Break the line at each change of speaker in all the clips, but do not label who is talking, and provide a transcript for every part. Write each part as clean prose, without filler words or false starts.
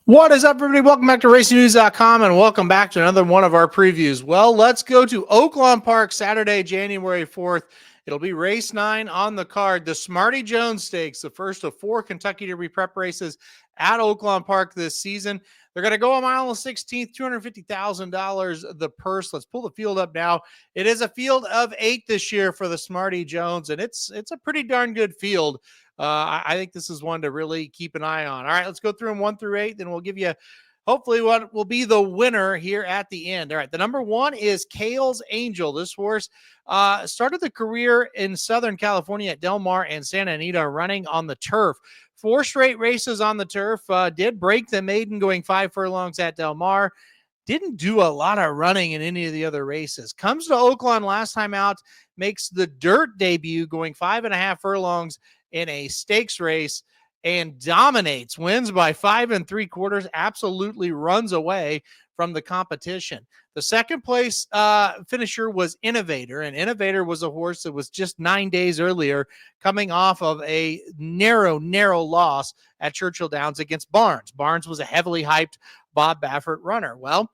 What is up, everybody? Welcome back to RacingNews.com and welcome back to another one of our previews. Well, let's go to Oaklawn Park Saturday, January 4th. It'll be race 9 on the card, the Smarty Jones Stakes, the first of 4 Kentucky Derby prep races at Oaklawn Park this season. They're going to go a mile and 16th, $250,000 the purse. Let's pull the field up now. It is a field of 8 this year for the Smarty Jones, and it's a pretty darn good field. I think this is one to really keep an eye on. All right, let's go through them 1 through 8. Then we'll give you hopefully what will be the winner here at the end. All right, the number 1 is Kale's Angel. This horse started the career in Southern California at Del Mar and Santa Anita, running on the turf. 4 straight races on the turf. Did break the maiden going 5 furlongs at Del Mar. Didn't do a lot of running in any of the other races. Comes to Oaklawn last time out, makes the dirt debut going 5.5 furlongs in a stakes race and dominates, wins by 5 3/4, absolutely runs away from the competition. The second place finisher was Innovator, and Innovator was a horse that was just 9 days earlier coming off of a narrow loss at Churchill Downs against Barnes. Barnes was a heavily hyped Bob Baffert runner. Well,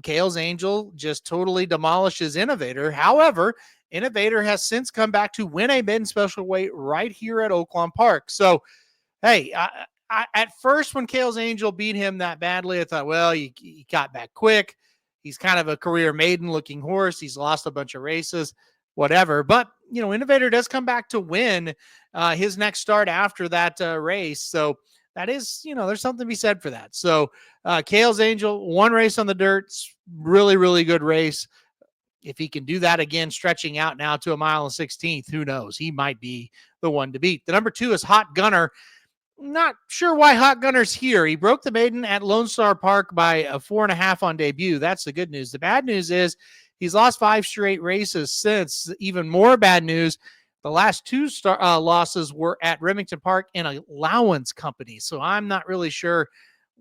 Kale's Angel just totally demolishes Innovator. However, Innovator has since come back to win a maiden special weight right here at Oaklawn Park. So, hey, at first when Kale's Angel beat him that badly, I thought, well, he got back quick. He's kind of a career maiden looking horse. He's lost a bunch of races, whatever. But, Innovator does come back to win his next start after that race. So that is, there's something to be said for that. So Kale's Angel, 1 race on the dirt, really, really good race. If he can do that again, stretching out now to a mile and 16th, who knows? He might be the one to beat. The number 2 is Hot Gunner. Not sure why Hot Gunner's here. He broke the maiden at Lone Star Park by a 4.5 on debut. That's the good news. The bad news is he's lost 5 straight races since. Even more bad news, the last 2 losses were at Remington Park in allowance company. So I'm not really sure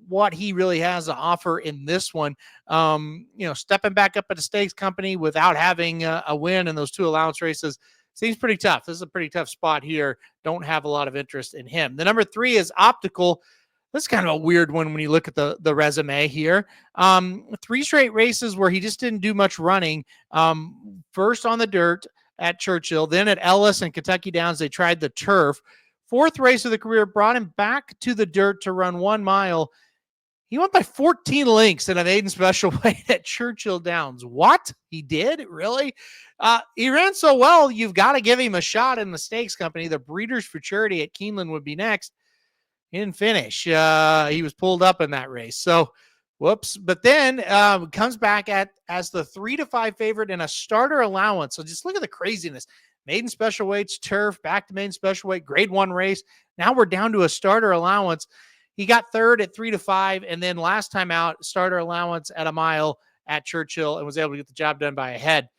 what he really has to offer in this one. Stepping back up at a stakes company without having a win in those 2 allowance races seems pretty tough. This is a pretty tough spot here. Don't have a lot of interest in him. The number 3 is Optical. This is kind of a weird one when you look at the resume here. 3 straight races where he just didn't do much running. First on the dirt at Churchill, then at Ellis and Kentucky Downs, they tried the turf. 4th race of the career brought him back to the dirt to run 1 mile. He went by 14 lengths in a maiden special weight at Churchill Downs. What? He did? Really? He ran so well, you've got to give him a shot in the stakes company. The Breeders' Futurity at Keeneland would be next. He didn't finish. He was pulled up in that race. So, whoops. But then comes back as the 3-5 favorite in a starter allowance. So just look at the craziness. Maiden special weights, turf, back to maiden special weight, grade 1 race. Now we're down to a starter allowance. He got 3rd at 3-5, and then last time out, starter allowance at a mile at Churchill and was able to get the job done by a head.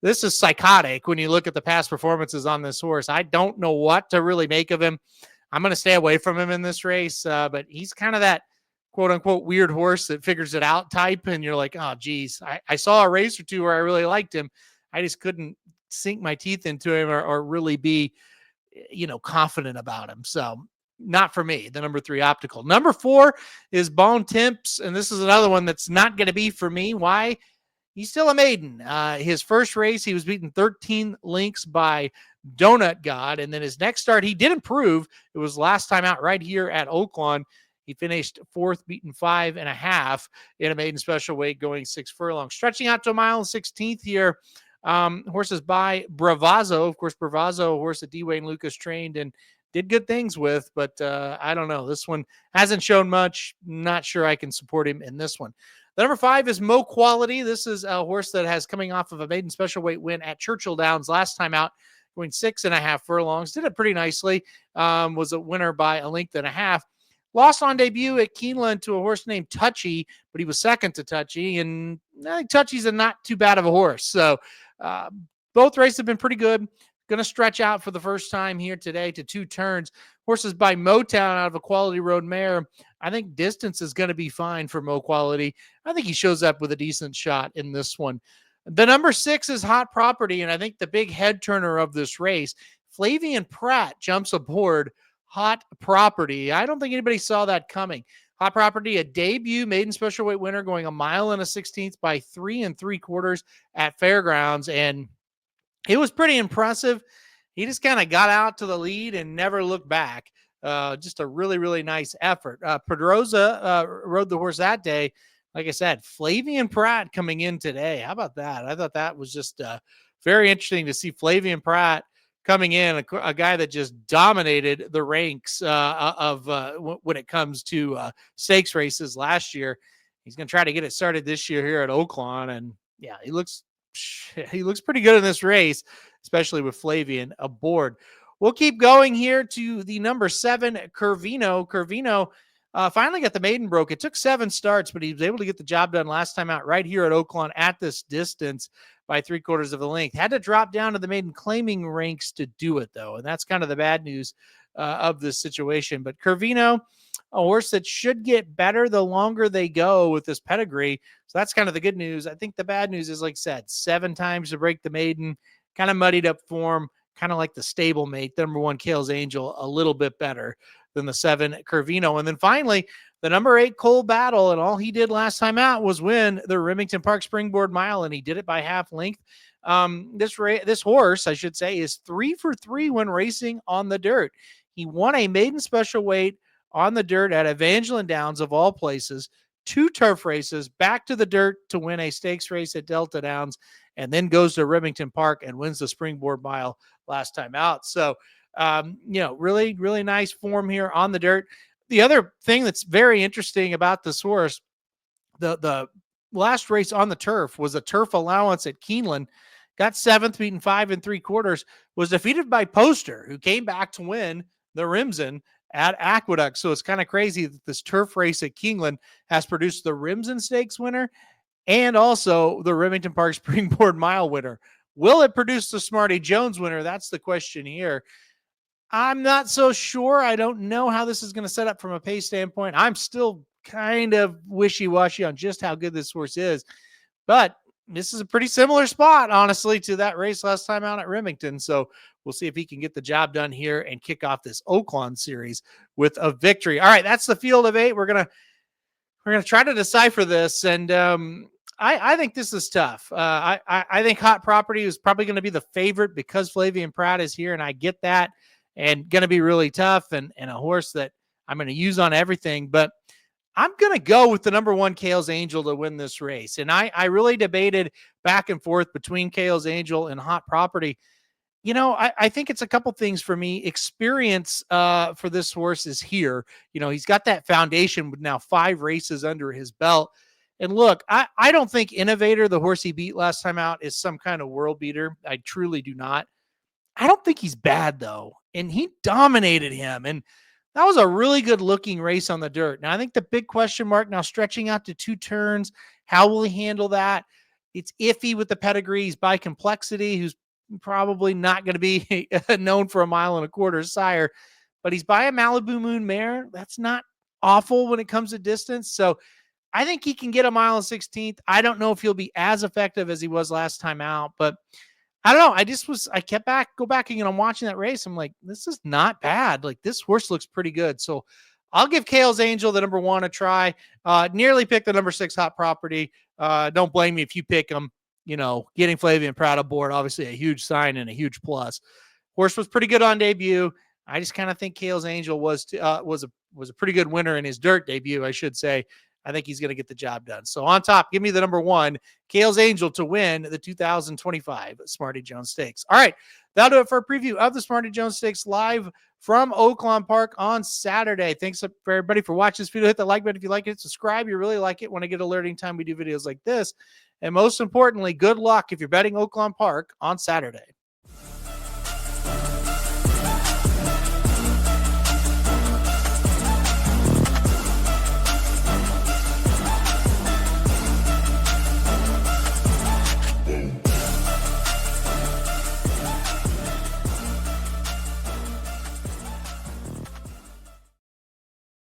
This is psychotic when you look at the past performances on this horse. I don't know what to really make of him. I'm going to stay away from him in this race, but he's kind of that quote-unquote weird horse that figures it out type, and you're like, oh, geez, I saw a race or 2 where I really liked him. I just couldn't sink my teeth into him or really be, confident about him. So not for me, the number 3 Optical. Number 4 is Bone Temps, and this is another one that's not going to be for me. Why? He's still a maiden. His first race, he was beaten 13 lengths by Donut God, and then his next start, he did improve. It was last time out right here at Oaklawn. He finished 4th, beaten 5.5 in a maiden special weight, going 6 furlongs. Stretching out to a mile and 16th here. Horses by Bravazzo. Of course, Bravazzo, a horse that D. Wayne Lucas trained and did good things with, but I don't know. This one hasn't shown much. Not sure I can support him in this one. The number 5 is Mo Quality. This is a horse that has coming off of a maiden special weight win at Churchill Downs last time out, going 6.5 furlongs. Did it pretty nicely. Was a winner by a length and a half. Lost on debut at Keeneland to a horse named Touchy, but he was second to Touchy, and I think Touchy's a not too bad of a horse. So both races have been pretty good. Going to stretch out for the first time here today to 2 turns. Horses by Motown out of a Quality Road mare. I think distance is going to be fine for Mo Quality. I think he shows up with a decent shot in this one. The number 6 is Hot Property, and I think the big head turner of this race, Flavien Prat, jumps aboard Hot Property. I don't think anybody saw that coming. Hot Property, a debut maiden special weight winner, going 1.16 miles by 3 3/4 at Fairgrounds. And it was pretty impressive. He just kind of got out to the lead and never looked back. Just a really, really nice effort. Pedroza rode the horse that day. Like I said, Flavien Prat coming in today. How about that? I thought that was just very interesting to see Flavien Prat coming in, a guy that just dominated the ranks when it comes to stakes races last year. He's going to try to get it started this year here at Oaklawn. And yeah, he looks pretty good in this race, especially with Flavien aboard. We'll keep going here to the number 7, Curvino. Curvino finally got the maiden broke. It took 7 starts, but he was able to get the job done last time out right here at Oaklawn at this distance by 3/4 of the length. Had to drop down to the maiden claiming ranks to do it, though, and that's kind of the bad news of this situation. But Curvino, a horse that should get better the longer they go with this pedigree. So that's kind of the good news. I think the bad news is, like I said, 7 times to break the maiden, kind of muddied up form, kind of like the stablemate, the number 1 Kale's Angel, a little bit better than the 7 Curvino. And then finally, the number 8 Cole Battle, and all he did last time out was win the Remington Park Springboard Mile, and he did it by half length. This horse, I should say, is 3 for 3 when racing on the dirt. He won a maiden special weight on the dirt at Evangeline Downs, of all places, 2 turf races, back to the dirt to win a stakes race at Delta Downs, and then goes to Remington Park and wins the Springboard Mile last time out. So, really, really nice form here on the dirt. The other thing that's very interesting about this horse, the last race on the turf was a turf allowance at Keeneland, got 7th, beaten 5 3/4, was defeated by Poster, who came back to win the Rimson at Aqueduct. So it's kind of crazy that this turf race at Keeneland has produced the Rimson Stakes winner and also the Remington Park Springboard Mile winner. Will it produce the Smarty Jones winner? That's the question here. I'm not so sure. I don't know how this is going to set up from a pace standpoint. I'm still kind of wishy-washy on just how good this horse is. But this is a pretty similar spot, honestly, to that race last time out at Remington. So we'll see if he can get the job done here and kick off this Oaklawn series with a victory. All right, that's the field of 8. We're gonna try to decipher this, and I think this is tough. I think Hot Property is probably going to be the favorite because Flavien Prat is here, and I get that, and going to be really tough, and a horse that I'm going to use on everything. But I'm going to go with the number 1 Kale's Angel to win this race. And I really debated back and forth between Kale's Angel and Hot Property. I think it's a couple things for me. Experience for this horse is here. He's got that foundation with now 5 races under his belt. And look, I don't think Innovator, the horse he beat last time out, is some kind of world beater. I truly do not. I don't think he's bad, though. And he dominated him. And that was a really good looking race on the dirt. Now, I think the big question mark now stretching out to 2 turns, how will he handle that? It's iffy with the pedigrees by Complexity, who's probably not going to be known for 1.25 miles sire, but he's by a Malibu Moon mare. That's not awful when it comes to distance. So I think he can get 1.16 miles. I don't know if he'll be as effective as he was last time out, but I don't know. I kept go back and I'm watching that race. I'm like, this is not bad. Like, this horse looks pretty good. So I'll give Kale's Angel, the number 1, a try. Nearly picked the number 6 Hot Property. Don't blame me if you pick him. Getting Flavien Prat aboard, obviously a huge sign and a huge plus. Horse was pretty good on debut. I just kind of think Kale's Angel was a pretty good winner in his dirt debut, I should say. I think he's going to get the job done. So on top, give me the number 1, Kale's Angel, to win the 2025 Smarty Jones Stakes. All right, that'll do it for a preview of the Smarty Jones Stakes live from Oaklawn Park on Saturday. Thanks for everybody for watching this video. Hit the like button if you like it. Subscribe. You really like it when I get alerting time we do videos like this. And most importantly, good luck if you're betting Oaklawn Park on Saturday.